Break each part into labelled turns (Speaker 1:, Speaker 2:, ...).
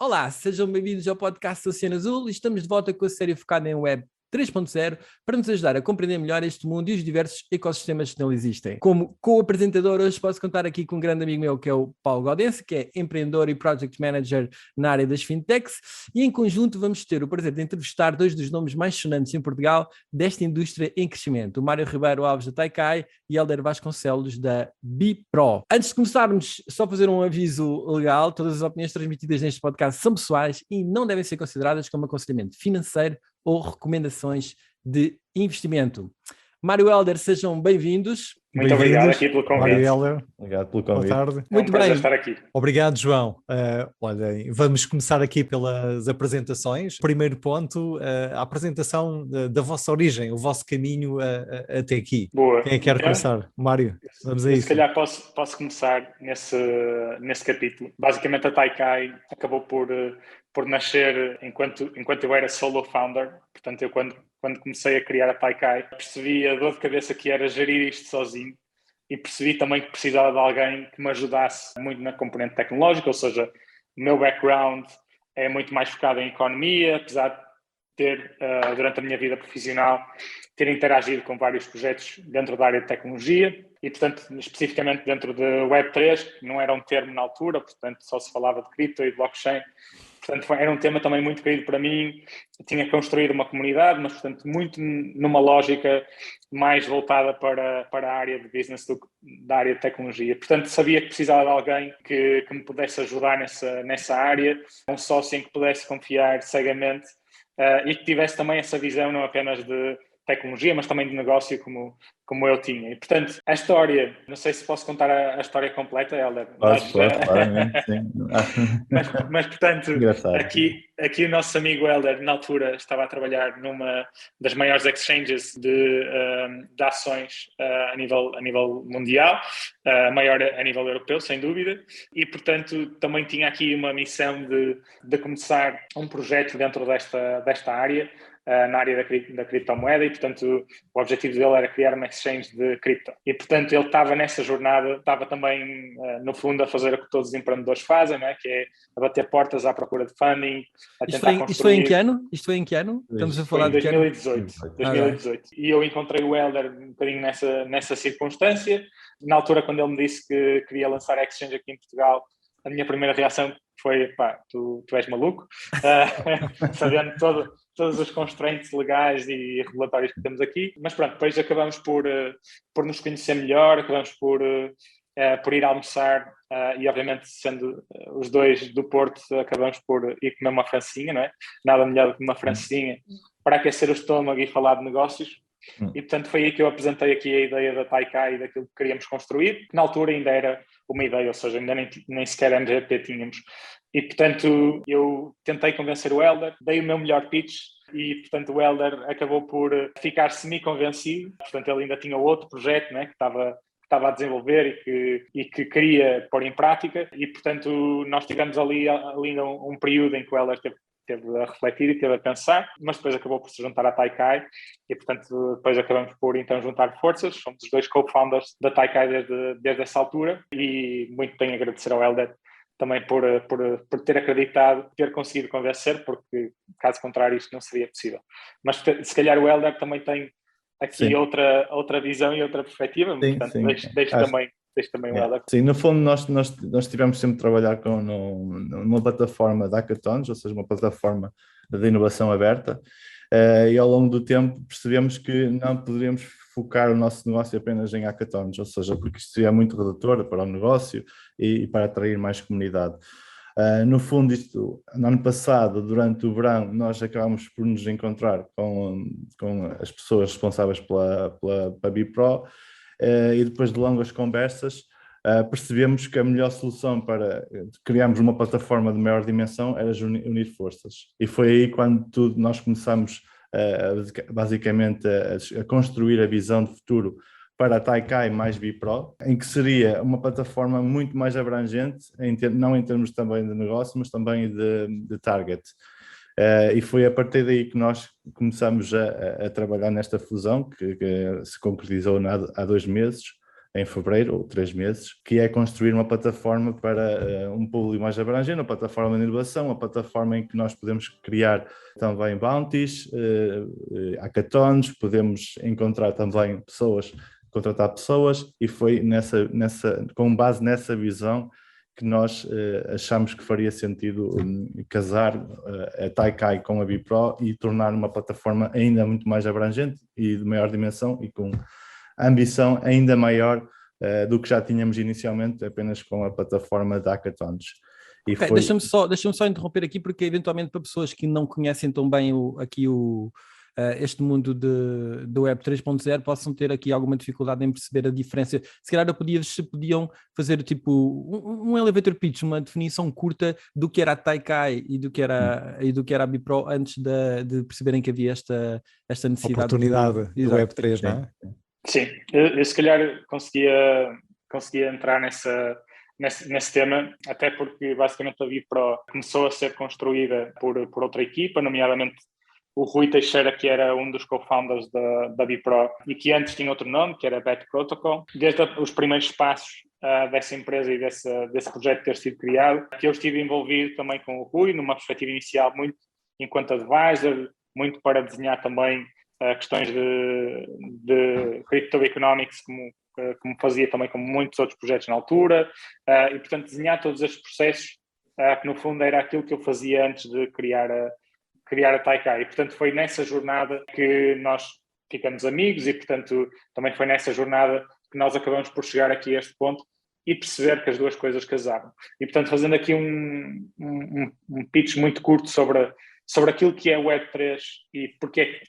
Speaker 1: Olá, sejam bem-vindos ao podcast Oceano Azul. Estamos de volta com a série focada em Web 3.0 para nos ajudar a compreender melhor este mundo e os diversos ecossistemas que nele existem. Como co-apresentador, hoje posso contar aqui com um grande amigo meu, que é o Paulo Gaudense, que é empreendedor e project manager na área das fintechs, e em conjunto vamos ter o prazer de entrevistar dois dos nomes mais sonantes em Portugal desta indústria em crescimento, o Mário Ribeiro Alves da Taikai e Hélder Vasconcelos da Bipro. Antes de começarmos, só fazer um aviso legal: todas as opiniões transmitidas neste podcast são pessoais e não devem ser consideradas como aconselhamento financeiro ou recomendações de investimento. Mário e Hélder, sejam bem-vindos.
Speaker 2: Muito obrigado aqui pelo convite.
Speaker 3: Mário e Hélder,
Speaker 2: obrigado pelo convite.
Speaker 3: Boa tarde.
Speaker 1: Muito
Speaker 2: prazer
Speaker 1: bem.
Speaker 2: estar aqui.
Speaker 3: Obrigado, João. Olhem, vamos começar aqui pelas apresentações. Primeiro ponto, a apresentação da vossa origem, o vosso caminho até aqui.
Speaker 2: Boa.
Speaker 3: Quem é que quer começar? Mário, vamos a isso.
Speaker 2: Se calhar posso começar nesse capítulo. Basicamente, a Taikai acabou por nascer enquanto eu era solo founder. Portanto, eu quando comecei a criar a Taikai, percebi a dor de cabeça que era gerir isto sozinho e percebi também que precisava de alguém que me ajudasse muito na componente tecnológica, ou seja, o meu background é muito mais focado em economia, apesar de ter, durante a minha vida profissional, ter interagido com vários projetos dentro da área de tecnologia e, portanto, especificamente dentro de Web3, que não era um termo na altura, portanto, só se falava de cripto e de blockchain. Portanto, era um tema também muito querido para mim. Eu tinha que construir uma comunidade, mas, portanto, muito numa lógica mais voltada para a área de business do que da área de tecnologia. Portanto, sabia que precisava de alguém que me pudesse ajudar nessa área, um sócio em que pudesse confiar cegamente e que tivesse também essa visão não apenas de tecnologia, mas também de negócio como eu tinha. E, portanto, a história, não sei se posso contar a história completa, Hélder.
Speaker 4: Claramente, sim.
Speaker 2: mas portanto, aqui o nosso amigo Hélder, na altura, estava a trabalhar numa das maiores exchanges de ações a nível mundial, maior a nível europeu, sem dúvida, e, portanto, também tinha aqui uma missão de começar um projeto dentro desta área, na área da criptomoeda, e, portanto, o objetivo dele era criar uma exchange de cripto. E, portanto, ele estava nessa jornada, estava também, no fundo, a fazer o que todos os empreendedores fazem, não é? Que é a bater portas à procura de funding, a tentar construir...
Speaker 1: Isto foi em que ano? Estamos a falar
Speaker 2: de 2018. 2018. E eu encontrei o Hélder um bocadinho nessa circunstância. Na altura, quando ele me disse que queria lançar a exchange aqui em Portugal, a minha primeira reação foi, pá, tu és maluco, sabendo todos os constraints legais e regulatórios que temos aqui, mas pronto, depois acabamos por nos conhecer melhor, acabamos por ir almoçar e, obviamente, sendo os dois do Porto, acabamos por ir comer uma francesinha, não é? Nada melhor do que uma francesinha para aquecer o estômago e falar de negócios. E, portanto, foi aí que eu apresentei aqui a ideia da Taikai e daquilo que queríamos construir, que na altura ainda era uma ideia, ou seja, ainda nem sequer MVP tínhamos. E, portanto, eu tentei convencer o Hélder, dei o meu melhor pitch e, portanto, o Hélder acabou por ficar semi-convencido. Portanto, ele ainda tinha outro projeto, né, que estava a desenvolver e que queria pôr em prática. E, portanto, nós tivemos ali um período em que o Hélder teve a refletir e teve a pensar, mas depois acabou por se juntar à Taikai e, portanto, depois acabamos por então juntar forças. Somos os dois co-founders da Taikai desde essa altura e muito tenho a agradecer ao Hélder também por ter acreditado, ter conseguido convencer, porque caso contrário isto não seria possível. Mas se calhar o Hélder também tem aqui outra visão e outra perspectiva, portanto deixo também o Hélder.
Speaker 4: Sim, no fundo nós tivemos sempre a trabalhar numa plataforma de hackathons, ou seja, uma plataforma de inovação aberta, e ao longo do tempo percebemos que não poderíamos focar o nosso negócio apenas em hackathons, ou seja, porque isto seria muito redutor para o negócio e para atrair mais comunidade. No fundo, no ano passado, durante o verão, nós acabámos por nos encontrar com as pessoas responsáveis pela Bipro, e depois de longas conversas percebemos que a melhor solução para criarmos uma plataforma de maior dimensão era unir forças. E foi aí quando nós começamos basicamente a construir a visão de futuro para a Taikai mais Bipro, em que seria uma plataforma muito mais abrangente, não em termos também de negócio, mas também de target. E foi a partir daí que nós começamos a trabalhar nesta fusão, que se concretizou há 2 meses, em fevereiro, ou 3 meses, que é construir uma plataforma para um público mais abrangente, uma plataforma de inovação, uma plataforma em que nós podemos criar também bounties, hackathons, podemos encontrar também pessoas, contratar pessoas, e foi com base nessa visão que nós achamos que faria sentido casar a Taikai com a Bipro e tornar uma plataforma ainda muito mais abrangente e de maior dimensão e com ambição ainda maior do que já tínhamos inicialmente, apenas com a plataforma de hackathons.
Speaker 1: Okay, deixa-me só interromper aqui, porque eventualmente para pessoas que não conhecem tão bem este mundo do Web 3.0 possam ter aqui alguma dificuldade em perceber a diferença. Se calhar podiam fazer tipo um elevator pitch, uma definição curta do que era a Taikai e do que era a Bipro antes de perceberem que havia esta necessidade.
Speaker 3: Oportunidade do Web 3, não é?
Speaker 2: Sim, eu se calhar conseguia entrar nesse tema, até porque basicamente a Bipro começou a ser construída por outra equipa, nomeadamente o Rui Teixeira, que era um dos co-founders da Bipro e que antes tinha outro nome, que era Bet Protocol. Desde os primeiros passos dessa empresa e desse projeto ter sido criado, que eu estive envolvido também com o Rui, numa perspectiva inicial muito enquanto advisor, muito para desenhar também questões de crypto-economics, como fazia também com muitos outros projetos na altura, e portanto desenhar todos estes processos, que no fundo era aquilo que eu fazia antes de criar a Taikai. E portanto foi nessa jornada que nós ficamos amigos e portanto também foi nessa jornada que nós acabamos por chegar aqui a este ponto e perceber que as duas coisas casaram. E portanto fazendo aqui um pitch muito curto sobre aquilo que é o Web3 e porque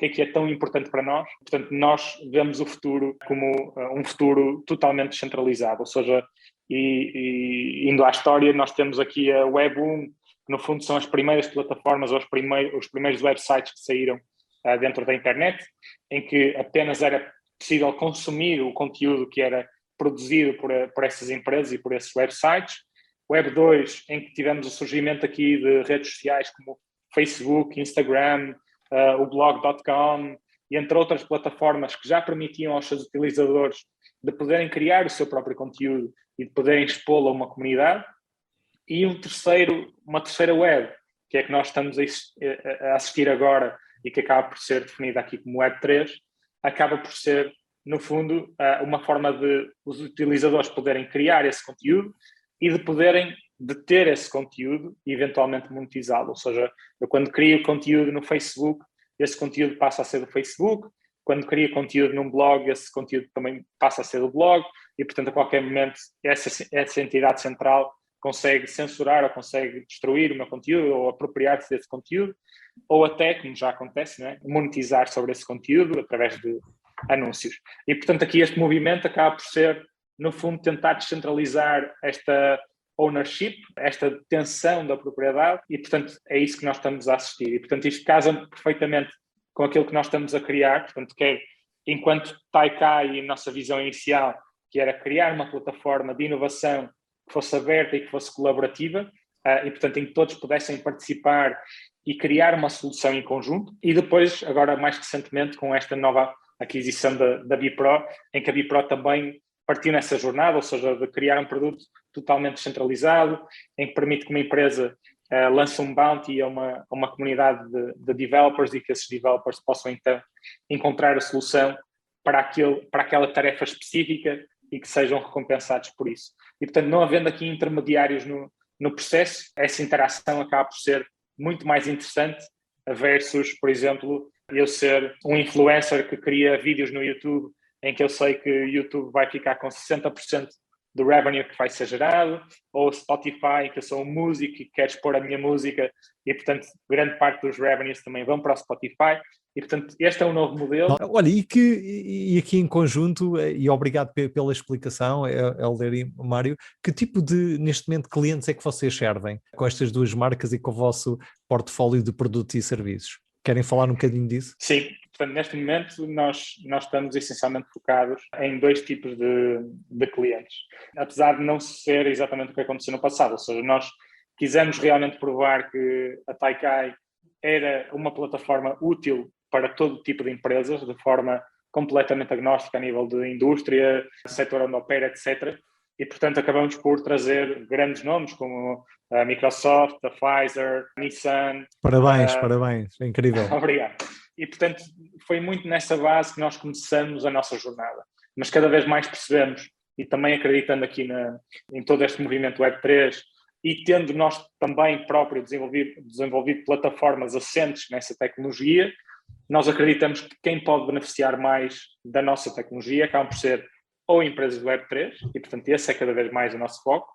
Speaker 2: que é tão importante para nós. Portanto, nós vemos o futuro como um futuro totalmente descentralizado, ou seja, e indo à história, nós temos aqui a Web 1, que no fundo são as primeiras plataformas, ou os primeiros websites que saíram dentro da internet, em que apenas era possível consumir o conteúdo que era produzido por essas empresas e por esses websites. Web 2, em que tivemos o surgimento aqui de redes sociais como Facebook, Instagram, o blog.com e entre outras plataformas que já permitiam aos seus utilizadores de poderem criar o seu próprio conteúdo e de poderem expô-lo a uma comunidade. E uma terceira web, que é que nós estamos a assistir agora e que acaba por ser definida aqui como Web 3, acaba por ser, no fundo, uma forma de os utilizadores poderem criar esse conteúdo e de poderem ter esse conteúdo e eventualmente monetizá-lo. Ou seja, eu quando crio conteúdo no Facebook, esse conteúdo passa a ser do Facebook. Quando crio conteúdo num blog, esse conteúdo também passa a ser do blog. E, portanto, a qualquer momento, essa entidade central consegue censurar ou consegue destruir o meu conteúdo ou apropriar-se desse conteúdo, ou até, como já acontece, né, monetizar sobre esse conteúdo através de anúncios. E, portanto, aqui este movimento acaba por ser, no fundo, tentar descentralizar esta ownership, esta detenção da propriedade e, portanto, é isso que nós estamos a assistir. E, portanto, isto casa perfeitamente com aquilo que nós estamos a criar, portanto, que é, enquanto Taikai e a nossa visão inicial, que era criar uma plataforma de inovação que fosse aberta e que fosse colaborativa, e, portanto, em que todos pudessem participar e criar uma solução em conjunto. E depois, agora mais recentemente, com esta nova aquisição da Bipro, em que a Bipro também partiu nessa jornada, ou seja, de criar um produto totalmente descentralizado, em que permite que uma empresa lance um bounty a uma comunidade de developers e que esses developers possam então encontrar a solução para aquela tarefa específica e que sejam recompensados por isso. E, portanto, não havendo aqui intermediários no processo, essa interação acaba por ser muito mais interessante versus, por exemplo, eu ser um influencer que cria vídeos no YouTube em que eu sei que o YouTube vai ficar com 60% do revenue que vai ser gerado, ou Spotify, que eu sou um músico e quero expor a minha música e, portanto, grande parte dos revenues também vão para o Spotify. E, portanto, este é um novo modelo.
Speaker 3: Olha, e aqui em conjunto, e obrigado pela explicação, Hélder e Mário, que tipo de, neste momento, clientes é que vocês servem com estas duas marcas e com o vosso portfólio de produtos e serviços? Querem falar um bocadinho disso?
Speaker 2: Sim, portanto, neste momento nós estamos essencialmente focados em dois tipos de clientes. Apesar de não ser exatamente o que aconteceu no passado, ou seja, nós quisemos realmente provar que a Taikai era uma plataforma útil para todo tipo de empresas, de forma completamente agnóstico a nível de indústria, setor onde opera, etc. E, portanto, acabamos por trazer grandes nomes como a Microsoft, a Pfizer, a Nissan.
Speaker 3: Parabéns, é incrível.
Speaker 2: Obrigado. E, portanto, foi muito nessa base que nós começamos a nossa jornada. Mas cada vez mais percebemos, e também acreditando aqui em todo este movimento Web3, e tendo nós também próprio desenvolvido plataformas assentes nessa tecnologia, nós acreditamos que quem pode beneficiar mais da nossa tecnologia acabam por ser ou empresas do Web3, e portanto esse é cada vez mais o nosso foco,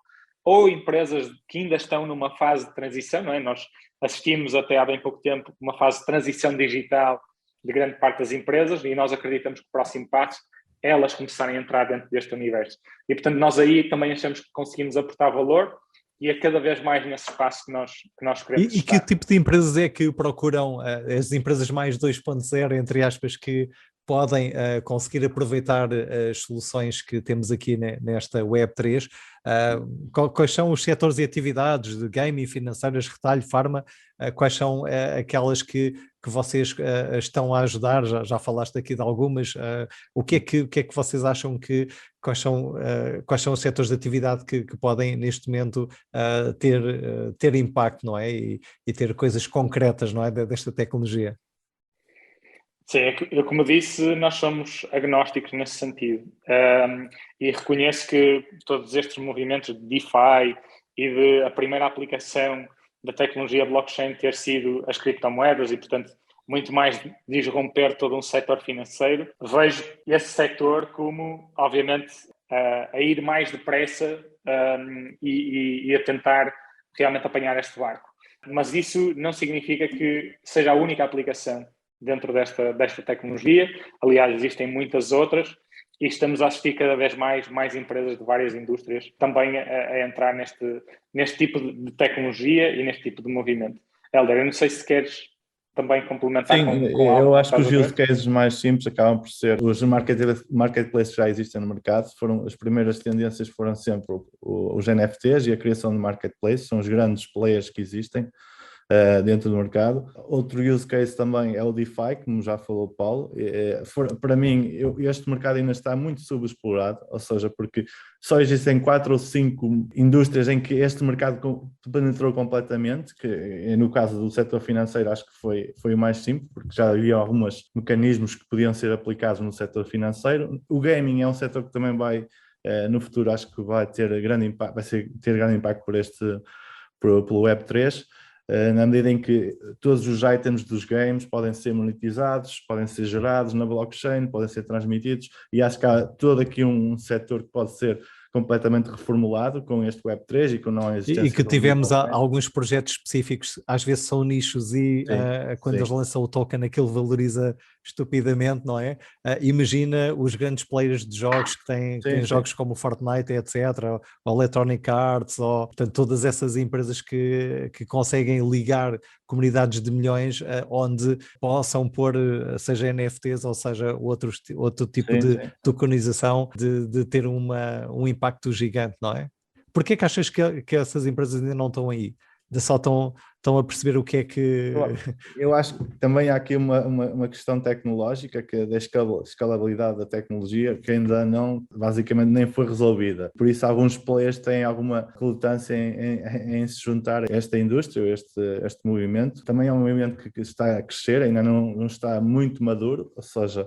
Speaker 2: ou empresas que ainda estão numa fase de transição, não é? Nós assistimos até há bem pouco tempo uma fase de transição digital de grande parte das empresas, e nós acreditamos que o próximo passo é elas começarem a entrar dentro deste universo. E portanto nós aí também achamos que conseguimos aportar valor, e é cada vez mais nesse espaço que nós queremos
Speaker 3: estar. Que tipo de empresas é que procuram as empresas mais 2.0, entre aspas, que podem conseguir aproveitar as soluções que temos aqui nesta Web3? Quais são os setores e atividades de gaming, financeiras, retalho, farma? Quais são aquelas que vocês estão a ajudar? Já falaste aqui de algumas. O que é que vocês acham quais são os setores de atividade que podem neste momento ter impacto, não é? E ter coisas concretas, não é, desta tecnologia?
Speaker 2: Sim, como disse, nós somos agnósticos nesse sentido, e reconheço que todos estes movimentos de DeFi e a primeira aplicação da tecnologia blockchain ter sido as criptomoedas e, portanto, muito mais disromper todo um setor financeiro, vejo esse setor como, obviamente, a ir mais depressa e a tentar realmente apanhar este barco. Mas isso não significa que seja a única aplicação dentro desta tecnologia. Aliás, existem muitas outras e estamos a assistir cada vez mais empresas de várias indústrias também a entrar neste tipo de tecnologia e neste tipo de movimento. Hélder, eu não sei se queres também complementar.
Speaker 4: Sim,
Speaker 2: com
Speaker 4: eu acho que os use cases mais simples acabam por ser os marketplaces que já existem no mercado. As primeiras tendências foram sempre os NFTs e a criação de marketplaces, são os grandes players que existem dentro do mercado. Outro use case também é o DeFi, como já falou o Paulo. Para mim, este mercado ainda está muito subexplorado, ou seja, porque só existem 4 ou 5 indústrias em que este mercado penetrou completamente, que no caso do setor financeiro acho que foi o mais simples, porque já havia alguns mecanismos que podiam ser aplicados no setor financeiro. O gaming é um setor que também no futuro acho que vai ter grande impacto pelo Web3, na medida em que todos os items dos games podem ser monetizados, podem ser gerados na blockchain, podem ser transmitidos, e acho que há todo aqui um setor que pode ser completamente reformulado com este Web3 e com não existência.
Speaker 3: E que tivemos alguns projetos específicos, às vezes são nichos e quando eles lançam o token aquilo valoriza estupidamente, não é? Imagina os grandes players de jogos que têm jogos como o Fortnite, etc., ou Electronic Arts, ou portanto, todas essas empresas que conseguem ligar comunidades de milhões onde possam pôr, seja NFTs ou seja outro tipo de tokenização, de ter um impacto gigante, não é? Porquê que achas que essas empresas ainda não estão aí? Só estão a perceber o que é que...
Speaker 4: Eu acho que também há aqui uma questão tecnológica, que é da escalabilidade da tecnologia, que ainda não, basicamente, nem foi resolvida. Por isso, alguns players têm alguma relutância em se juntar a esta indústria, este movimento. Também é um movimento que está a crescer, ainda não está muito maduro, ou seja,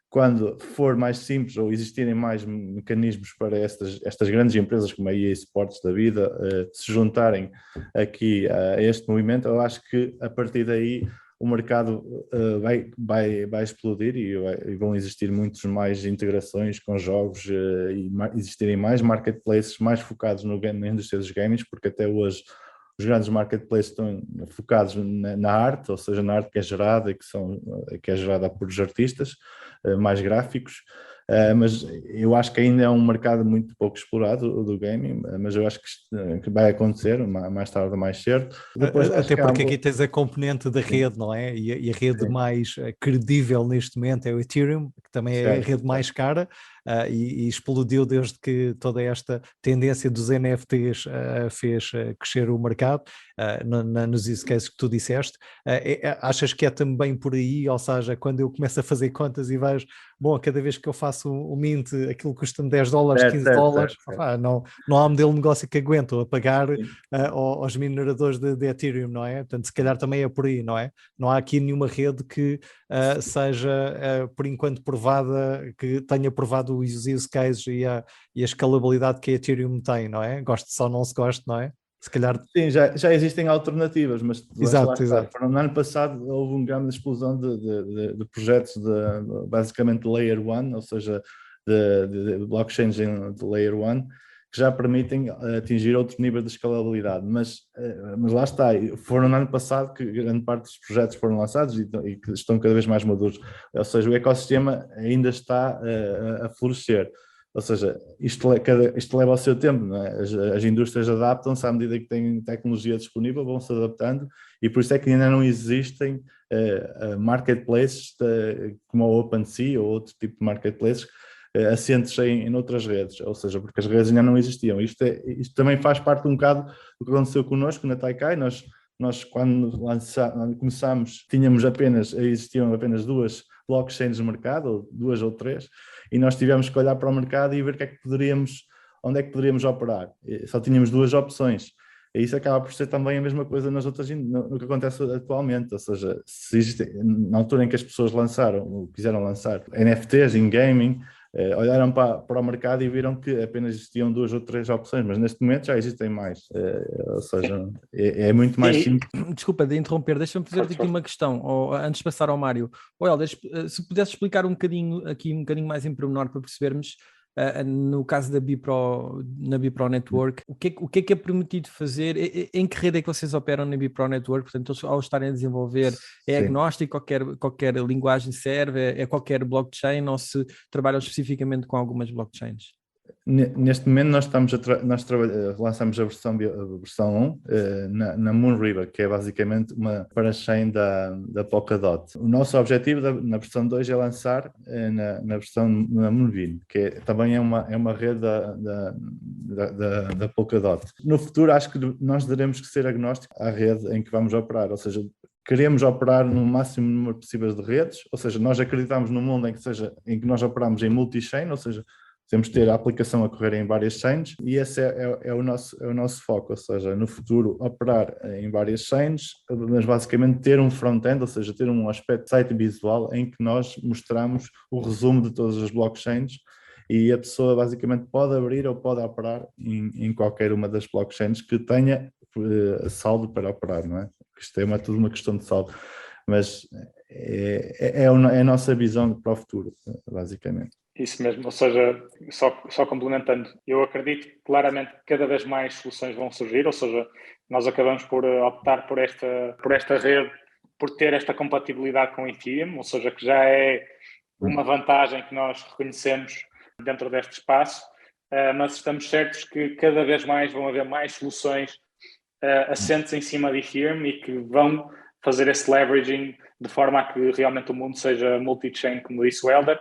Speaker 4: quando for mais simples ou existirem mais mecanismos para estas grandes empresas como a EA Sports da vida se juntarem aqui a este movimento, eu acho que a partir daí o mercado vai explodir e vão existir muitos mais integrações com jogos e existirem mais marketplaces mais focados na indústria dos games, porque até hoje os grandes marketplaces estão focados na arte, ou seja, na arte que é gerada e que é gerada por os artistas mais gráficos, mas eu acho que ainda é um mercado muito pouco explorado do gaming, mas eu acho que vai acontecer mais tarde ou mais cedo.
Speaker 3: Depois, até porque aqui tens a componente da rede, não é? E a rede mais credível neste momento é o Ethereum, que também é a rede mais cara, e explodiu desde que toda esta tendência dos NFTs fez crescer o mercado, nos use cases que tu disseste. Achas que é também por aí, ou seja, quando eu começo a fazer contas e vejo, bom, cada vez que eu faço o mint, aquilo custa-me $10, $15, não há modelo de negócio que aguento a pagar aos mineradores de Ethereum, não é? Portanto, se calhar também é por aí, não é? Não há aqui nenhuma rede que seja, por enquanto, provada, que tenha provado os use cases e a escalabilidade que a Ethereum tem, não é? Goste só não se goste, não é? Se calhar...
Speaker 4: Sim, já existem alternativas, mas
Speaker 3: exato.
Speaker 4: No ano passado houve uma grande explosão de projetos basicamente de Layer 1, ou seja, de blockchains de Layer 1, que já permitem atingir outro nível de escalabilidade, mas lá está, foram no ano passado que grande parte dos projetos foram lançados e que estão cada vez mais maduros, ou seja, o ecossistema ainda está a florescer. Ou seja, isto leva ao seu tempo, não é? As indústrias adaptam-se à medida que têm tecnologia disponível, vão se adaptando, e por isso é que ainda não existem marketplaces como o OpenSea ou outro tipo de marketplaces assentes em outras redes, ou seja, porque as redes ainda não existiam. Isto também faz parte um bocado do que aconteceu connosco na Taikai. Nós quando começámos, existiam apenas 2 blockchains no mercado, ou 2 ou 3, e nós tivemos que olhar para o mercado e ver onde é que poderíamos operar. Só tínhamos 2 opções. E isso acaba por ser também a mesma coisa no que acontece atualmente, ou seja, na altura em que as pessoas quiseram lançar NFTs em gaming, olharam para o mercado e viram que apenas existiam 2 ou 3 opções, mas neste momento já existem mais, ou seja, é muito mais simples.
Speaker 1: Desculpa de interromper, deixa-me fazer-te aqui uma questão, antes de passar ao Mário. Helder, se pudesse explicar um bocadinho mais em pormenor para percebermos, no caso na Bipro Network, o que é permitido fazer, em que rede é que vocês operam na Bipro Network? Portanto, ao estarem a desenvolver, é agnóstico, qualquer linguagem serve, é qualquer blockchain, ou se trabalham especificamente com algumas blockchains?
Speaker 4: Neste momento nós lançamos a versão 1 na Moonriver, que é basicamente uma parachain da Polkadot. O nosso objetivo na versão 2 é lançar na versão na Moonbeam, que também é uma rede da Polkadot. No futuro acho que nós teremos que ser agnósticos à rede em que vamos operar, ou seja, queremos operar no máximo número possível de redes, ou seja, nós acreditamos num mundo em que nós operamos em multi-chain, ou seja, temos de ter a aplicação a correr em várias chains, e esse é o nosso foco, ou seja, no futuro operar em várias chains, mas basicamente ter um front-end, ou seja, ter um aspecto site visual em que nós mostramos o resumo de todas as blockchains, e a pessoa basicamente pode abrir ou pode operar em qualquer uma das blockchains que tenha saldo para operar, não é? Isto é tudo uma questão de saldo, mas é a nossa visão para o futuro, basicamente.
Speaker 2: Isso mesmo, ou seja, só complementando, eu acredito que claramente cada vez mais soluções vão surgir, ou seja, nós acabamos por optar por esta rede, por ter esta compatibilidade com Ethereum, ou seja, que já é uma vantagem que nós reconhecemos dentro deste espaço, mas estamos certos que cada vez mais vão haver mais soluções assentes em cima de Ethereum e que vão fazer esse leveraging de forma a que realmente o mundo seja multi-chain, como disse o Helder.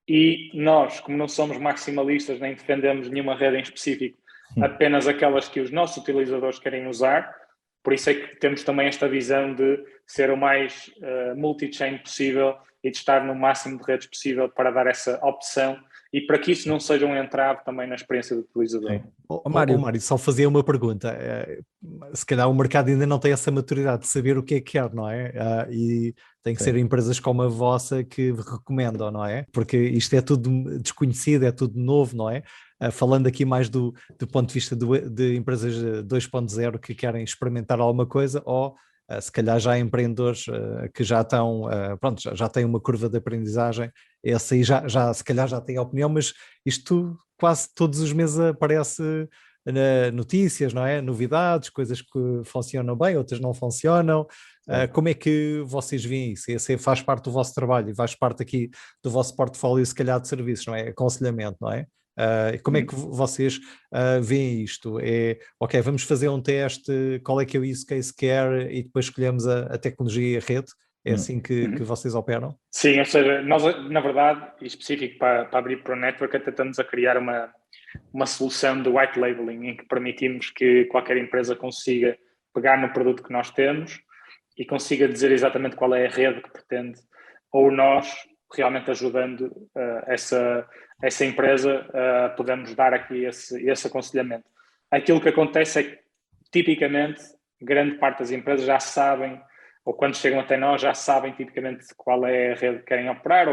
Speaker 2: E nós, como não somos maximalistas nem defendemos nenhuma rede em específico, apenas aquelas que os nossos utilizadores querem usar, por isso é que temos também esta visão de ser o mais multi-chain possível e de estar no máximo de redes possível para dar essa opção e para que isso não seja um entrave também na experiência do utilizador.
Speaker 3: Mário, só fazia uma pergunta. Se calhar o mercado ainda não tem essa maturidade de saber o que é que quer, não é? E tem que ser empresas como a vossa que recomendam, não é? Porque isto é tudo desconhecido, é tudo novo, não é? Falando aqui mais do ponto de vista de empresas 2.0 que querem experimentar alguma coisa, ou se calhar já empreendedores que já estão, já têm uma curva de aprendizagem, essa aí se calhar já tem a opinião, mas isto quase todos os meses aparece notícias, não é? Novidades, coisas que funcionam bem, outras não funcionam. Como é que vocês veem isso? Esse faz parte do vosso trabalho e faz parte aqui do vosso portfólio, se calhar, de serviços, não é? Aconselhamento, não é? Como é que vocês veem isto? Ok, vamos fazer um teste, qual é que é o use case quer e depois escolhemos a tecnologia e a rede? É assim que vocês operam?
Speaker 2: Sim, ou seja, nós, na verdade, e específico para abrir para o network, até estamos a criar uma solução de white labeling em que permitimos que qualquer empresa consiga pegar no produto que nós temos e consiga dizer exatamente qual é a rede que pretende, ou nós realmente ajudando essa empresa podemos dar aqui esse aconselhamento. Aquilo que acontece é que, tipicamente, grande parte das empresas já sabem, ou quando chegam até nós já sabem tipicamente qual é a rede que querem operar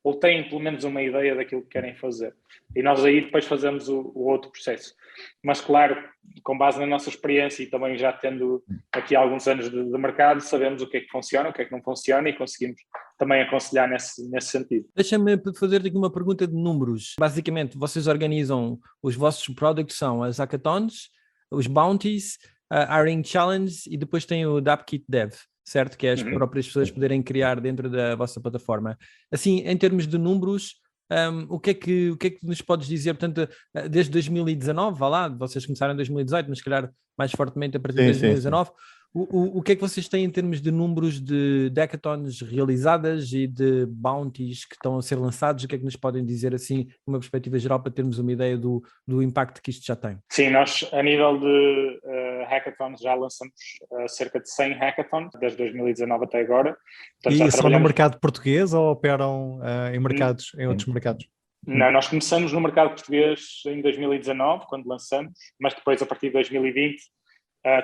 Speaker 2: ou têm pelo menos uma ideia daquilo que querem fazer. E nós aí depois fazemos o outro processo. Mas claro, com base na nossa experiência e também já tendo aqui alguns anos de mercado, sabemos o que é que funciona, o que é que não funciona e conseguimos também aconselhar nesse sentido.
Speaker 1: Deixa-me fazer-te aqui uma pergunta de números. Basicamente, vocês organizam, os vossos products são as hackathons, os bounties, a Hiring Challenge e depois tem o DAppKit Dev, certo? Que é as próprias pessoas poderem criar dentro da vossa plataforma. Assim, em termos de números, o que é que nos podes dizer? Portanto, desde 2019, vá lá, vocês começaram em 2018, mas se calhar mais fortemente a partir de 2019, o que é que vocês têm em termos de números de hackathons realizadas e de bounties que estão a ser lançados? O que é que nos podem dizer assim, numa perspectiva geral, para termos uma ideia do impacto que isto já tem?
Speaker 2: Sim, nós a nível de hackathons já lançamos cerca de 100 hackathons, desde 2019 até agora.
Speaker 3: Portanto, e só no mercado português ou operam em outros mercados?
Speaker 2: Não, nós começamos no mercado português em 2019, quando lançamos, mas depois a partir de 2020,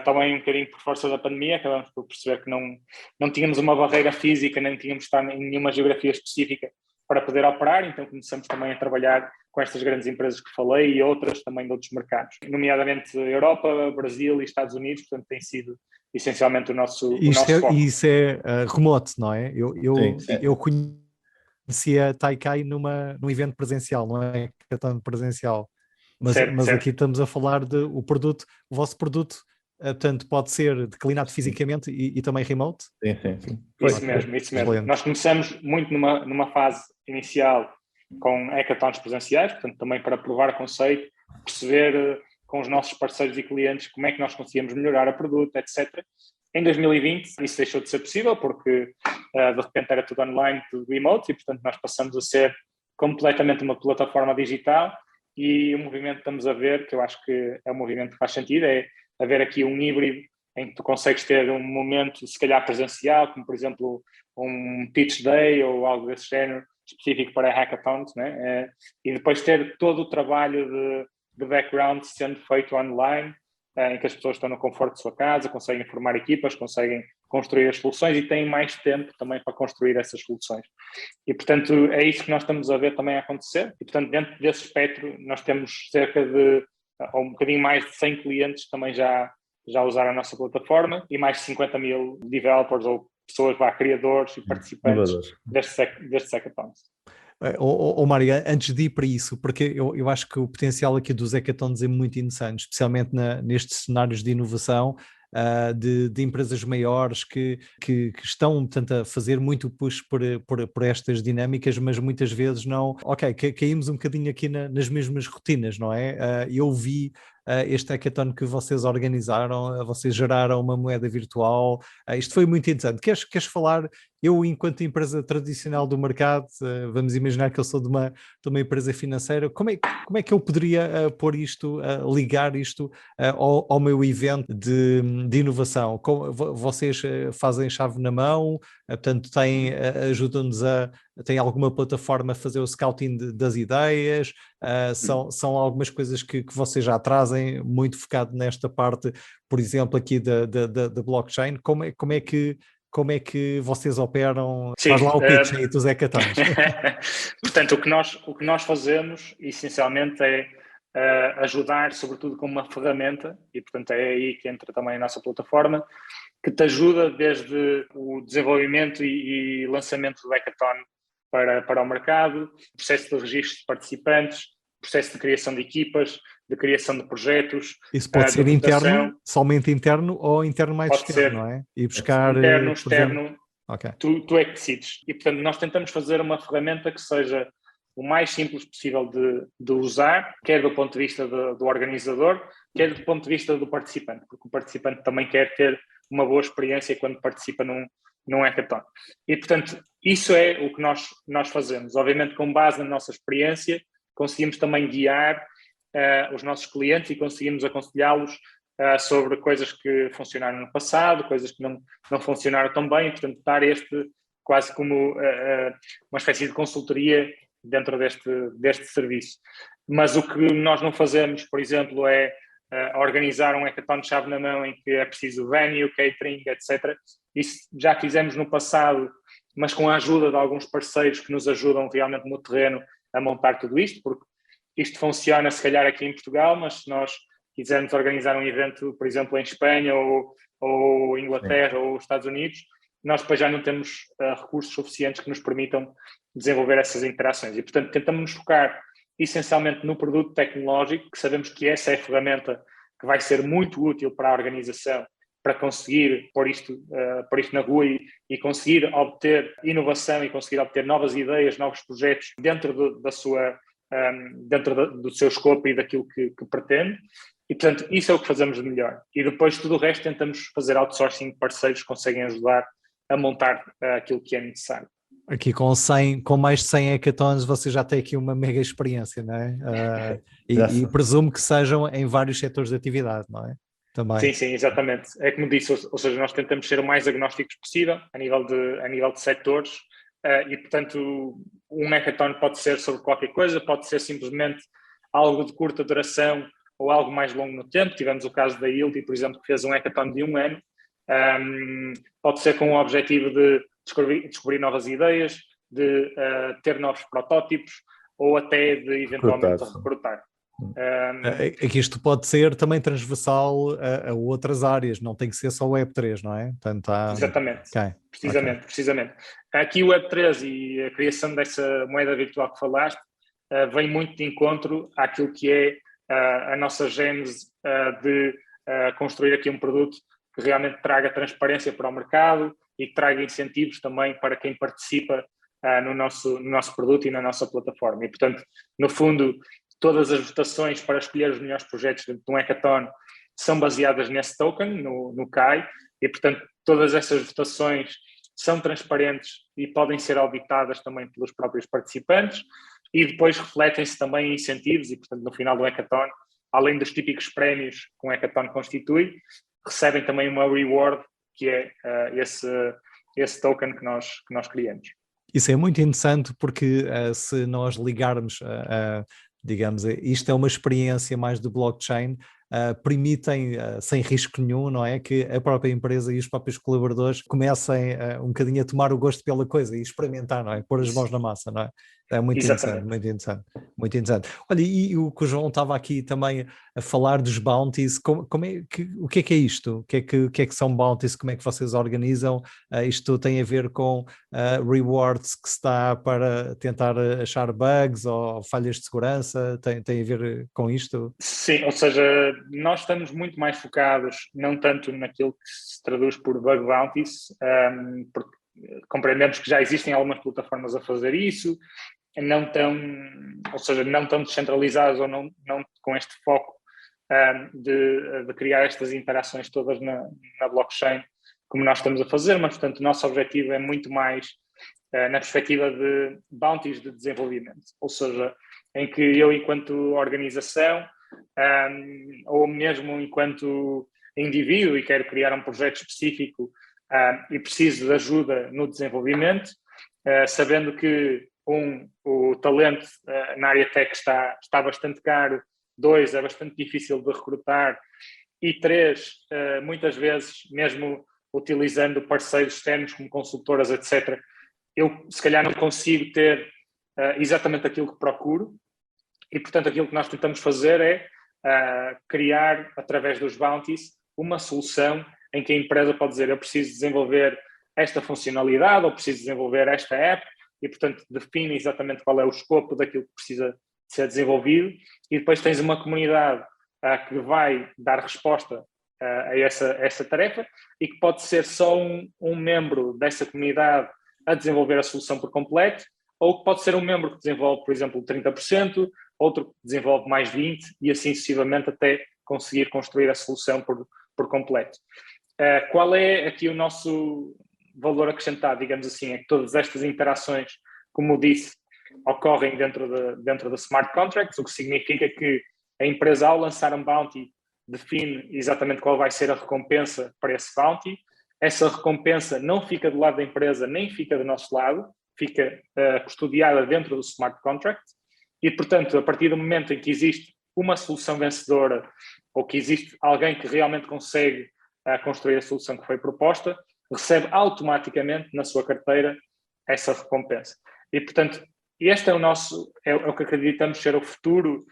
Speaker 2: também um bocadinho por força da pandemia, acabamos por perceber que não tínhamos uma barreira física, nem tínhamos de estar em nenhuma geografia específica para poder operar, então começamos também a trabalhar com estas grandes empresas que falei e outras também de outros mercados, nomeadamente Europa, Brasil e Estados Unidos, portanto tem sido essencialmente o nosso foco.
Speaker 3: Isso é remoto, não é? Eu conhecia Taikai num evento presencial, não é presencial, mas
Speaker 2: certo.
Speaker 3: Aqui estamos a falar o vosso produto, portanto pode ser declinado fisicamente e também remote?
Speaker 2: Sim. Isso mesmo. Excelente. Nós começamos muito numa fase inicial com hackathons presenciais, portanto também para provar conceito, perceber com os nossos parceiros e clientes como é que nós conseguíamos melhorar o produto, etc. Em 2020 isso deixou de ser possível porque de repente era tudo online, tudo remote e portanto nós passamos a ser completamente uma plataforma digital e o movimento que estamos a ver, que eu acho que é um movimento que faz sentido, é haver aqui um híbrido em que tu consegues ter um momento se calhar presencial, como por exemplo um pitch day ou algo desse género específico para hackathons, né? E depois ter todo o trabalho de background sendo feito online, em que as pessoas estão no conforto de sua casa, conseguem formar equipas, conseguem construir as soluções e têm mais tempo também para construir essas soluções. E, portanto, é isso que nós estamos a ver também acontecer. E, portanto, dentro desse espectro, nós temos cerca de, ou um bocadinho mais de 100 clientes também já usaram a nossa plataforma e mais de 50 mil developers ou pessoas, criadores e participantes destes hackathons.
Speaker 3: Mário, antes de ir para isso, porque eu acho que o potencial aqui dos hackathons é muito interessante, especialmente nestes cenários de inovação, de empresas maiores que estão, portanto, a fazer muito push por estas dinâmicas, mas muitas vezes não... Ok, caímos um bocadinho aqui nas mesmas rotinas, não é? Eu vi este hackathon que vocês organizaram, vocês geraram uma moeda virtual, isto foi muito interessante. Queres falar, eu enquanto empresa tradicional do mercado, vamos imaginar que eu sou de uma empresa financeira, como é que eu poderia pôr isto, ligar isto ao meu evento de inovação? Vocês fazem chave na mão, portanto ajudam-nos tem alguma plataforma a fazer o scouting das ideias, são algumas coisas que vocês já trazem, muito focado nesta parte, por exemplo, aqui da blockchain. Como é que vocês operam? Sim, faz lá o pitch aí dos hackathons.
Speaker 2: Portanto, o que nós fazemos, essencialmente, é ajudar, sobretudo com uma ferramenta, e portanto é aí que entra também a nossa plataforma, que te ajuda desde o desenvolvimento e lançamento do hackathon para o mercado, processo de registro de participantes, processo de criação de equipas, de criação de projetos.
Speaker 3: Isso pode ser interno, somente interno ou interno mais externo, não é? E buscar...
Speaker 2: Interno, externo, okay. Tu é que decides. E, portanto, nós tentamos fazer uma ferramenta que seja o mais simples possível de usar, quer do ponto de vista do organizador, quer do ponto de vista do participante, porque o participante também quer ter uma boa experiência quando participa num hackathon. E, portanto, isso é o que nós fazemos. Obviamente, com base na nossa experiência, conseguimos também guiar os nossos clientes e conseguimos aconselhá-los sobre coisas que funcionaram no passado, coisas que não funcionaram tão bem, e, portanto, dar quase como uma espécie de consultoria dentro deste serviço. Mas o que nós não fazemos, por exemplo, é organizar um hackathon de chave na mão em que é preciso venue, catering, etc. Isso já fizemos no passado, mas com a ajuda de alguns parceiros que nos ajudam realmente no terreno a montar tudo isto, porque isto funciona se calhar aqui em Portugal, mas se nós quisermos organizar um evento, por exemplo, em Espanha ou Inglaterra ou Estados Unidos, nós depois já não temos recursos suficientes que nos permitam desenvolver essas interações. E, portanto, tentamos nos focar essencialmente no produto tecnológico, que sabemos que essa é a ferramenta que vai ser muito útil para a organização, para conseguir pôr isto na rua e conseguir obter inovação e conseguir obter novas ideias, novos projetos dentro do seu escopo e daquilo que pretende. E, portanto, isso é o que fazemos de melhor. E depois tudo o resto tentamos fazer outsourcing de parceiros que conseguem ajudar a montar aquilo que é necessário.
Speaker 3: Aqui com mais de 100 hackathons você já tem aqui uma mega experiência, não é? E presumo que sejam em vários setores de atividade, não é? Também.
Speaker 2: Sim, exatamente. É como disse, ou seja, nós tentamos ser o mais agnósticos possível a nível de setores e, portanto, um hackathon pode ser sobre qualquer coisa, pode ser simplesmente algo de curta duração ou algo mais longo no tempo. Tivemos o caso da Hilti, por exemplo, que fez um hackathon de 1 ano. Pode ser com o objetivo de descobrir novas ideias, de ter novos protótipos ou até de eventualmente recrutar.
Speaker 3: Aqui isto pode ser também transversal a outras áreas, não tem que ser só o Web3, não é? Portanto,
Speaker 2: Exatamente, precisamente. Aqui o Web3 e a criação dessa moeda virtual que falaste vem muito de encontro àquilo que é a nossa gênese de construir aqui um produto que realmente traga transparência para o mercado e que traga incentivos também para quem participa no nosso produto e na nossa plataforma. E, portanto, no fundo, todas as votações para escolher os melhores projetos dentro de um hackathon são baseadas nesse token, no KAI, e, portanto, todas essas votações são transparentes e podem ser auditadas também pelos próprios participantes e depois refletem-se também em incentivos e, portanto, no final do hackathon, além dos típicos prémios que um hackathon constitui, recebem também uma reward, que é esse token que nós criamos.
Speaker 3: Isso é muito interessante porque se nós ligarmos, digamos, isto é uma experiência mais do blockchain, permitem, sem risco nenhum, não é, que a própria empresa e os próprios colaboradores comecem um bocadinho a tomar o gosto pela coisa e experimentar, não é, pôr as mãos na massa, não é? É muito interessante, muito interessante. Olha, e o que o João estava aqui também a falar dos bounties, o que é isto? O que é que são bounties? Como é que vocês organizam? Isto tem a ver com rewards que se dá para tentar achar bugs ou falhas de segurança? Tem a ver com isto?
Speaker 2: Sim, ou seja, nós estamos muito mais focados, não tanto naquilo que se traduz por bug bounties, porque compreendemos que já existem algumas plataformas a fazer isso, não tão descentralizadas ou não com este foco de criar estas interações todas na blockchain como nós estamos a fazer, mas, portanto, o nosso objetivo é muito mais na perspectiva de bounties de desenvolvimento, ou seja, em que eu, enquanto organização, ou mesmo enquanto indivíduo e quero criar um projeto específico e preciso de ajuda no desenvolvimento, sabendo que o talento na área tech está bastante caro, 2, é bastante difícil de recrutar e 3, muitas vezes, mesmo utilizando parceiros externos como consultoras, etc., eu se calhar não consigo ter exatamente aquilo que procuro e, portanto, aquilo que nós tentamos fazer é criar, através dos bounties, uma solução em que a empresa pode dizer eu preciso desenvolver esta funcionalidade ou preciso desenvolver esta app e, portanto, define exatamente qual é o escopo daquilo que precisa de ser desenvolvido e depois tens uma comunidade que vai dar resposta a essa tarefa e que pode ser só um membro dessa comunidade a desenvolver a solução por completo ou que pode ser um membro que desenvolve, por exemplo, 30%, outro que desenvolve mais 20% e assim sucessivamente até conseguir construir a solução por completo. Qual é aqui o nosso valor acrescentado, digamos assim, é que todas estas interações, como eu disse, ocorrem dentro do smart contracts, o que significa que a empresa, ao lançar um bounty, define exatamente qual vai ser a recompensa para esse bounty. Essa recompensa não fica do lado da empresa, nem fica do nosso lado, fica custodiada dentro do smart contract e, portanto, a partir do momento em que existe uma solução vencedora ou que existe alguém que realmente consegue construir a solução que foi proposta, recebe automaticamente na sua carteira essa recompensa. E, portanto, este é o que acreditamos ser o futuro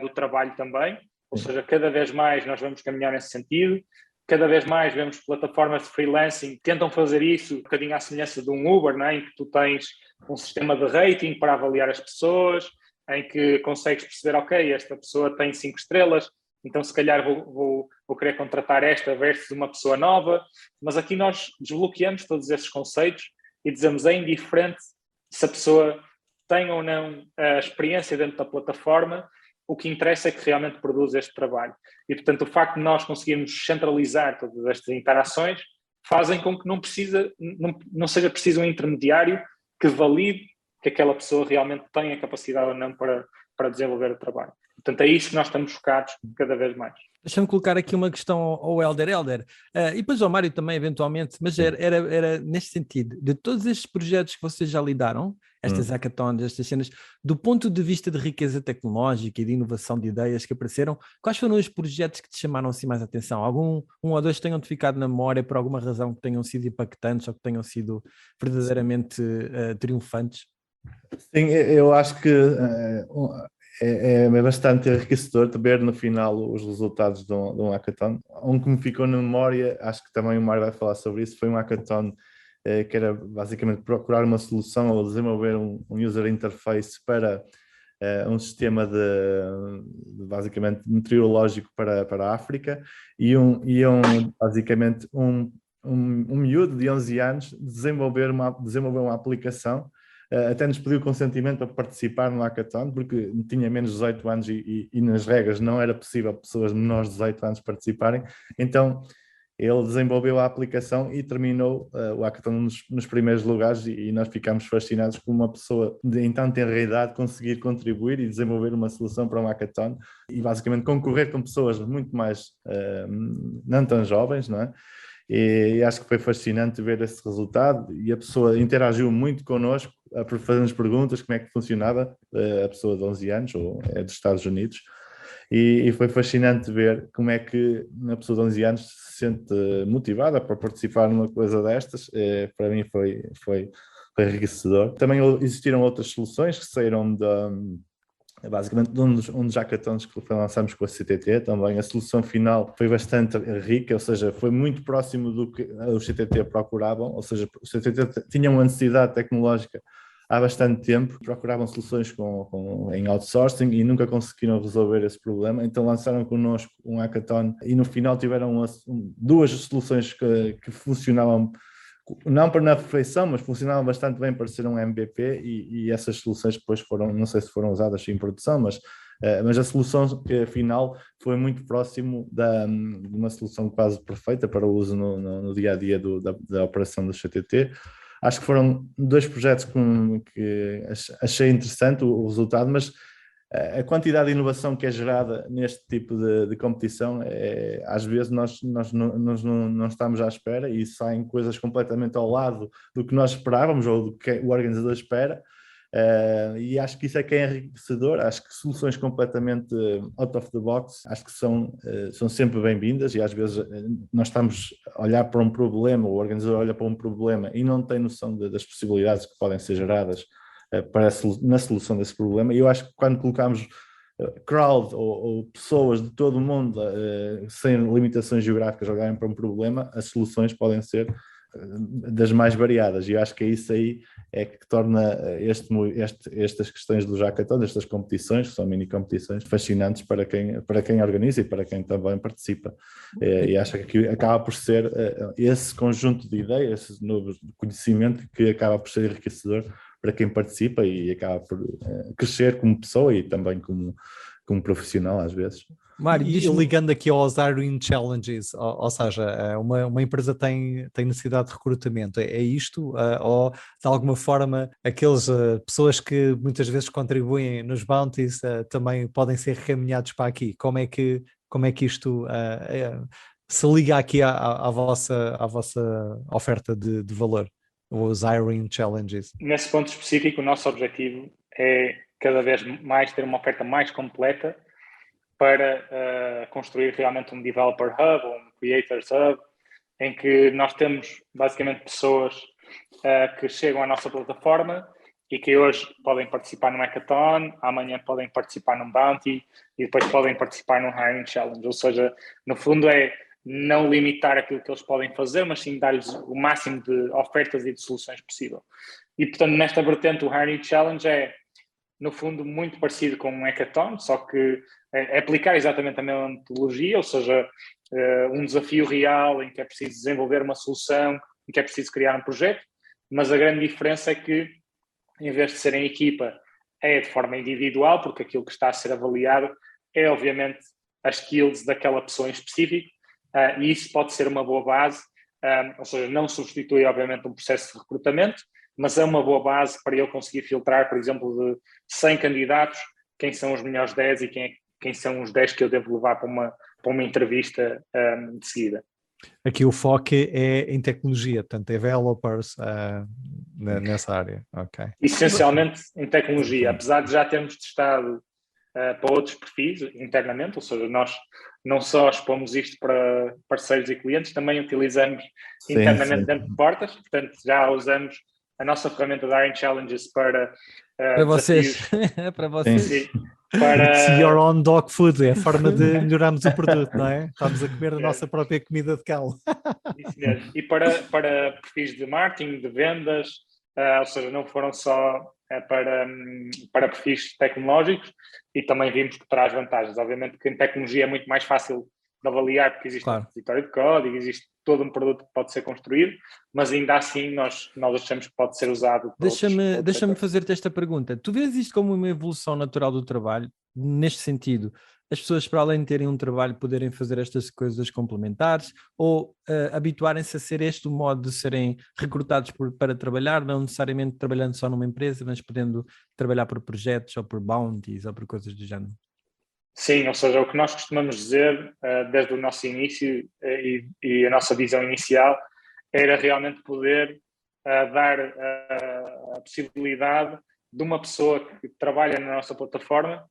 Speaker 2: do trabalho também, ou seja, cada vez mais nós vamos caminhar nesse sentido, cada vez mais vemos plataformas de freelancing que tentam fazer isso um bocadinho à semelhança de um Uber, não é? Em que tu tens um sistema de rating para avaliar as pessoas, em que consegues perceber, ok, esta pessoa tem 5 estrelas, então se calhar vou querer contratar esta versus uma pessoa nova, mas aqui nós desbloqueamos todos esses conceitos e dizemos, é indiferente se a pessoa tem ou não a experiência dentro da plataforma, o que interessa é que realmente produza este trabalho. E, portanto, o facto de nós conseguirmos centralizar todas estas interações fazem com que não seja preciso um intermediário que valide que aquela pessoa realmente tem a capacidade ou não para desenvolver o trabalho. Portanto, é isso que nós estamos focados cada vez mais.
Speaker 1: Deixa-me colocar aqui uma questão ao Hélder, e depois ao Mário também, eventualmente, mas era neste sentido, de todos estes projetos que vocês já lidaram, estas hackathons, estas cenas, do ponto de vista de riqueza tecnológica e de inovação de ideias que apareceram, quais foram os projetos que te chamaram assim mais atenção? Um ou dois tenham-te ficado na memória por alguma razão que tenham sido impactantes ou que tenham sido verdadeiramente triunfantes?
Speaker 4: Sim, eu acho que é bastante enriquecedor de ver no final os resultados de um hackathon. Um que me ficou na memória, acho que também o Mário vai falar sobre isso, foi um hackathon que era basicamente procurar uma solução ou desenvolver um user interface para um sistema de basicamente meteorológico para a África e basicamente um miúdo de 11 anos desenvolver uma aplicação. Até nos pediu consentimento para participar no hackathon, porque tinha menos de 18 anos e nas regras não era possível pessoas menores de 18 anos participarem. Então, ele desenvolveu a aplicação e terminou o hackathon nos primeiros lugares e nós ficámos fascinados com uma pessoa em tão tenra idade conseguir contribuir e desenvolver uma solução para um hackathon e basicamente concorrer com pessoas muito mais não tão jovens, não é? E acho que foi fascinante ver esse resultado e a pessoa interagiu muito connosco, fazendo-nos perguntas como é que funcionava, a pessoa de 11 anos, ou é dos Estados Unidos, e foi fascinante ver como é que uma pessoa de 11 anos se sente motivada para participar numa coisa destas. Para mim foi enriquecedor. Também existiram outras soluções que saíram basicamente um dos hackathons que lançamos com a CTT. Também a solução final foi bastante rica, ou seja, foi muito próximo do que os CTT procuravam, ou seja, os CTT tinham uma necessidade tecnológica há bastante tempo, procuravam soluções em outsourcing e nunca conseguiram resolver esse problema, então lançaram connosco um hackathon e no final tiveram duas soluções que funcionavam não na perfeição, mas funcionavam bastante bem para ser um MVP e essas soluções depois foram, não sei se foram usadas em produção, mas a solução final foi muito próximo de uma solução quase perfeita para o uso no dia-a-dia da operação do CTT. Acho que foram dois projetos que achei interessante o resultado, mas a quantidade de inovação que é gerada neste tipo de competição, às vezes nós não estamos à espera e saem coisas completamente ao lado do que nós esperávamos ou do que o organizador espera, e acho que isso é que é enriquecedor. Acho que soluções completamente out of the box, acho que são sempre bem-vindas e às vezes nós estamos a olhar para um problema, o organizador olha para um problema e não tem noção das possibilidades que podem ser geradas na solução desse problema. E eu acho que quando colocamos crowd ou pessoas de todo o mundo sem limitações geográficas olharem para um problema, as soluções podem ser das mais variadas, e eu acho que é isso aí que torna estas questões do hackathon, estas competições, que são mini competições, fascinantes para quem organiza e para quem também participa. E acho que acaba por ser esse conjunto de ideias, esse novo conhecimento que acaba por ser enriquecedor para quem participa e acaba por crescer como pessoa e também como profissional às vezes.
Speaker 1: Mário,
Speaker 3: E ligando aqui aos Hiring Challenges, ou seja, uma empresa tem necessidade de recrutamento, é isto? Ou de alguma forma aquelas pessoas que muitas vezes contribuem nos bounties também podem ser recaminhados para aqui? Como é que isto se liga aqui à vossa oferta de valor, os Hiring Challenges?
Speaker 2: Nesse ponto específico, o nosso objetivo é cada vez mais ter uma oferta mais completa para construir realmente um Developer Hub ou um Creators Hub, em que nós temos basicamente pessoas que chegam à nossa plataforma e que hoje podem participar num hackathon, amanhã podem participar num bounty e depois podem participar num hiring challenge. Ou seja, no fundo é não limitar aquilo que eles podem fazer, mas sim dar-lhes o máximo de ofertas e de soluções possível. E, portanto, nesta vertente, o hiring challenge é, no fundo, muito parecido com um hackathon, só que é aplicar exatamente a mesma metodologia, ou seja, um desafio real em que é preciso desenvolver uma solução, em que é preciso criar um projeto, mas a grande diferença é que, em vez de ser em equipa, é de forma individual, porque aquilo que está a ser avaliado é, obviamente, as skills daquela pessoa em específico, e isso pode ser uma boa base, ou seja, não substitui, obviamente, um processo de recrutamento, mas é uma boa base para ele conseguir filtrar, por exemplo, de 100 candidatos, quem são os melhores 10 e quem são os 10 que eu devo levar para uma entrevista de seguida.
Speaker 3: Aqui o foco é em tecnologia, portanto, developers nessa área. Okay.
Speaker 2: Essencialmente em tecnologia, apesar de já termos testado para outros perfis internamente, ou seja, nós não só expomos isto para parceiros e clientes, também utilizamos internamente dentro de portas, portanto já usamos a nossa ferramenta de Hiring Challenges para
Speaker 1: vocês. Para vocês.
Speaker 2: Sim, para...
Speaker 3: It's your own dog food, é a forma de melhorarmos o produto, não é? Estamos a comer a nossa própria comida de cão.
Speaker 2: Isso mesmo. E para perfis de marketing, de vendas, ou seja, não foram só para perfis tecnológicos, e também vimos que traz vantagens. Obviamente que em tecnologia é muito mais fácil de avaliar, porque existe um repositório de código, existe todo um produto que pode ser construído, mas ainda assim nós achamos que pode ser usado.
Speaker 1: Deixa-me fazer-te esta pergunta. Tu vês isto como uma evolução natural do trabalho, neste sentido? As pessoas, para além de terem um trabalho, poderem fazer estas coisas complementares ou habituarem-se a ser este o modo de serem recrutados para trabalhar, não necessariamente trabalhando só numa empresa, mas podendo trabalhar por projetos ou por bounties ou por coisas do género?
Speaker 2: Sim, ou seja, o que nós costumamos dizer desde o nosso início e a nossa visão inicial era realmente poder dar a possibilidade de uma pessoa que trabalha na nossa plataforma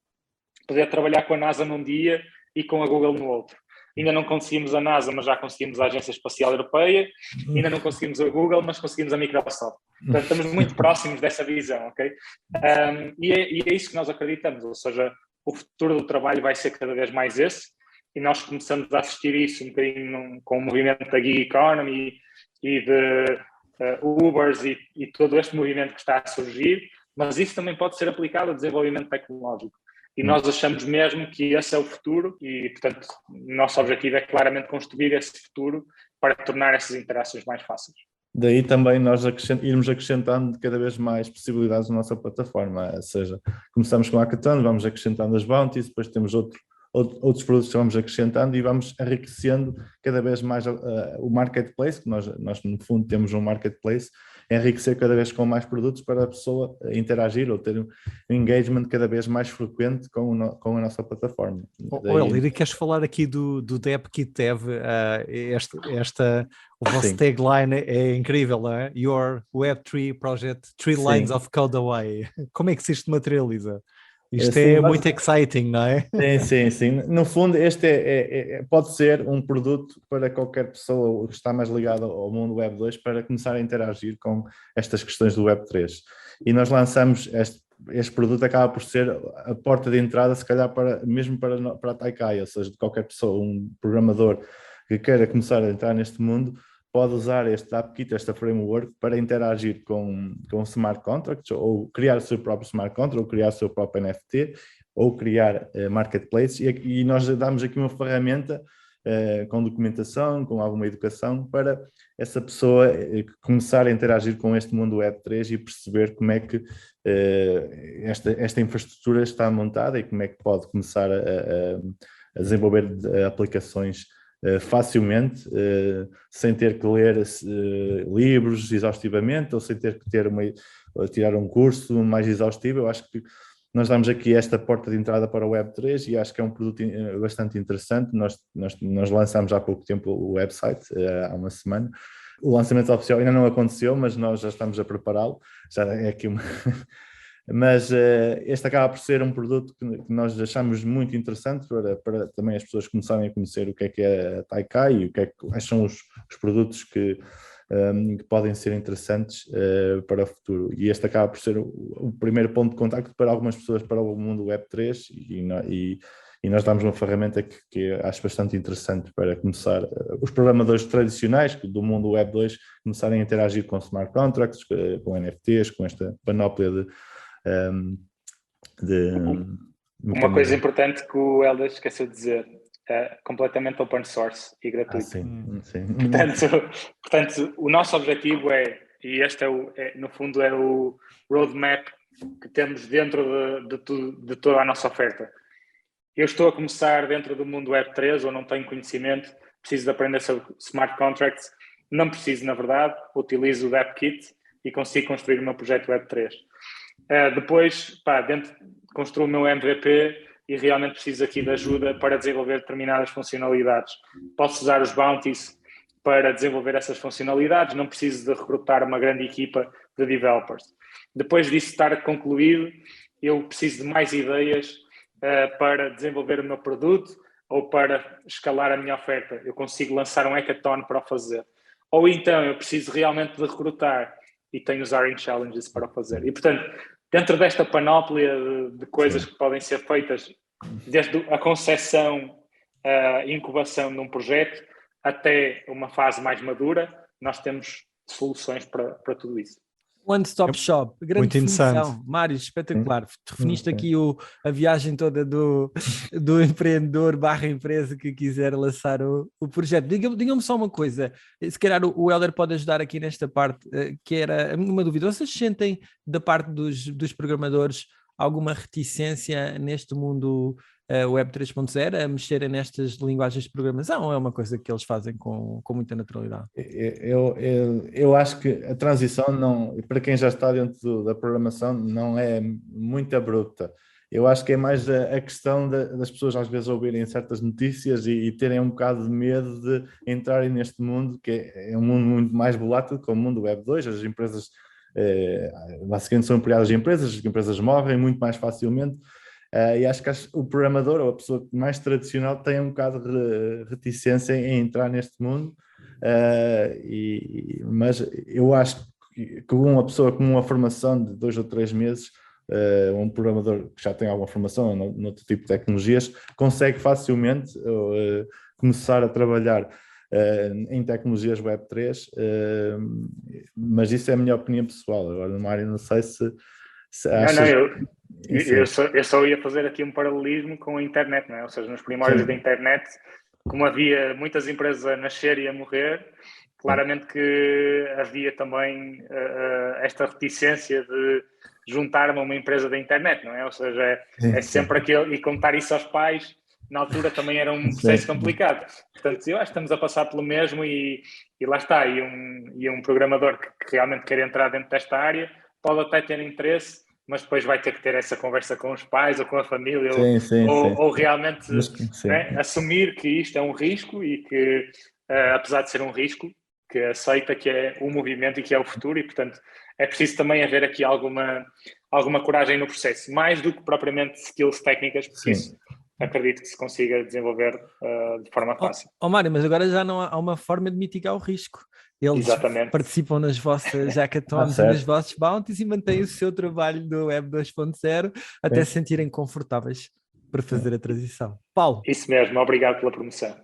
Speaker 2: poder trabalhar com a NASA num dia e com a Google no outro. Ainda não conseguimos a NASA, mas já conseguimos a Agência Espacial Europeia. Ainda não conseguimos a Google, mas conseguimos a Microsoft. Portanto, estamos muito próximos dessa visão, ok? E é isso que nós acreditamos, ou seja, o futuro do trabalho vai ser cada vez mais esse, e nós começamos a assistir isso um bocadinho com o movimento da gig economy e de Ubers e todo este movimento que está a surgir, mas isso também pode ser aplicado ao desenvolvimento tecnológico. E nós achamos mesmo que esse é o futuro e, portanto, o nosso objetivo é claramente construir esse futuro para tornar essas interações mais fáceis.
Speaker 4: Daí também nós irmos acrescentando cada vez mais possibilidades na nossa plataforma, ou seja, começamos com a hackathon, vamos acrescentando as bounties, depois temos outros produtos que vamos acrescentando e vamos enriquecendo cada vez mais o marketplace, que nós no fundo temos um marketplace, enriquecer cada vez com mais produtos para a pessoa interagir ou ter um engagement cada vez mais frequente com a nossa plataforma.
Speaker 3: Elírio, queres falar aqui do Dev Kit Dev? O vosso tagline é incrível, não é? Your Web3 project, 3 lines of code away. Como é que isto materializa? Isto é muito exciting, não é?
Speaker 4: Sim. No fundo, este pode ser um produto para qualquer pessoa que está mais ligada ao mundo Web 2 para começar a interagir com estas questões do Web 3. E nós lançamos este produto, acaba por ser a porta de entrada, se calhar, mesmo para a Taikai, ou seja, de qualquer pessoa, um programador que queira começar a entrar neste mundo, pode usar este AppKit, esta framework, para interagir com smart contracts, ou criar o seu próprio smart contract, ou criar o seu próprio NFT, ou criar marketplace, e nós damos aqui uma ferramenta com documentação, com alguma educação, para essa pessoa começar a interagir com este mundo Web3 e perceber como é que esta infraestrutura está montada e como é que pode começar desenvolver aplicações facilmente, sem ter que ler livros exaustivamente ou sem ter que tirar um curso mais exaustivo. Eu acho que nós damos aqui esta porta de entrada para o Web3 e acho que é um produto bastante interessante. Nós lançámos há pouco tempo o website, há uma semana. O lançamento oficial ainda não aconteceu, mas nós já estamos a prepará-lo. Já é aqui uma... Mas este acaba por ser um produto que nós achamos muito interessante para também as pessoas começarem a conhecer o que é a Taikai e quais são os produtos que podem ser interessantes para o futuro. E este acaba por ser o primeiro ponto de contacto para algumas pessoas para o mundo Web3 e nós damos uma ferramenta que acho bastante interessante para começar os programadores tradicionais do mundo Web2 começarem a interagir com smart contracts, com NFTs, com esta panóplia
Speaker 2: Uma coisa importante que o Helder esqueceu de dizer, completamente open source e gratuito.
Speaker 4: Sim.
Speaker 2: Portanto, o nosso objetivo e este no fundo é o roadmap que temos dentro de toda a nossa oferta. Eu estou a começar dentro do mundo Web3 ou não tenho conhecimento, preciso de aprender sobre smart contracts, não preciso, na verdade, utilizo o DAppKit e consigo construir o meu projeto Web3. Depois, construo o meu MVP e realmente preciso aqui de ajuda para desenvolver determinadas funcionalidades. Posso usar os bounties para desenvolver essas funcionalidades, não preciso de recrutar uma grande equipa de developers. Depois disso estar concluído, eu preciso de mais ideias para desenvolver o meu produto ou para escalar a minha oferta. Eu consigo lançar um hackathon para o fazer. Ou então eu preciso realmente de recrutar e tenho os Hiring Challenges para o fazer. E, portanto, dentro desta panóplia de coisas que podem ser feitas, desde a concepção, a incubação de um projeto, até uma fase mais madura, nós temos soluções para tudo isso.
Speaker 1: One Stop Shop, grande
Speaker 3: muito
Speaker 1: definição.
Speaker 3: interessante.
Speaker 1: Mário, espetacular. Definiste aqui a viagem toda do empreendedor / empresa que quiser lançar o projeto. Digam-me só uma coisa, se calhar o Helder pode ajudar aqui nesta parte, que era uma dúvida. Vocês sentem da parte dos programadores alguma reticência neste mundo Web 3.0 a mexerem nestas linguagens de programação ou é uma coisa que eles fazem com muita naturalidade?
Speaker 4: Eu acho que a transição, para quem já está dentro da programação, não é muito abrupta. Eu acho que é mais a questão das pessoas às vezes ouvirem certas notícias e terem um bocado de medo de entrarem neste mundo, que é um mundo muito mais volátil que o mundo Web 2. As empresas, basicamente, são empregadas de empresas, as empresas morrem muito mais facilmente. E acho que o programador ou a pessoa mais tradicional tem um bocado de reticência em entrar neste mundo, mas eu acho que uma pessoa com uma formação de 2 ou 3 meses, um programador que já tem alguma formação noutro tipo de tecnologias, consegue facilmente começar a trabalhar em tecnologias Web3, mas isso é a minha opinião pessoal. Agora, Mário, não sei se achas...
Speaker 2: Eu só ia fazer aqui um paralelismo com a internet, não é? Ou seja, nos primórdios da internet, como havia muitas empresas a nascer e a morrer, claramente que havia também esta reticência de juntar-me a uma empresa da internet, não é? Ou seja, é sempre aquele... E contar isso aos pais, na altura também era um processo complicado. Portanto, eu acho que estamos a passar pelo mesmo e lá está. E um programador que realmente quer entrar dentro desta área pode até ter interesse, mas depois vai ter que ter essa conversa com os pais ou com a família, ou realmente assumir que isto é um risco e que, apesar de ser um risco, que aceita que é o movimento e que é o futuro e, portanto, é preciso também haver aqui alguma coragem no processo, mais do que propriamente skills técnicas, porque isso acredito que se consiga desenvolver de forma fácil.
Speaker 1: Mário, mas agora já não há uma forma de mitigar o risco. Eles participam nas vossas hackathons e nos vossos bounties e mantêm o seu trabalho do Web 2.0 até se sentirem confortáveis para fazer a transição. Paulo.
Speaker 2: Isso mesmo, obrigado pela promoção.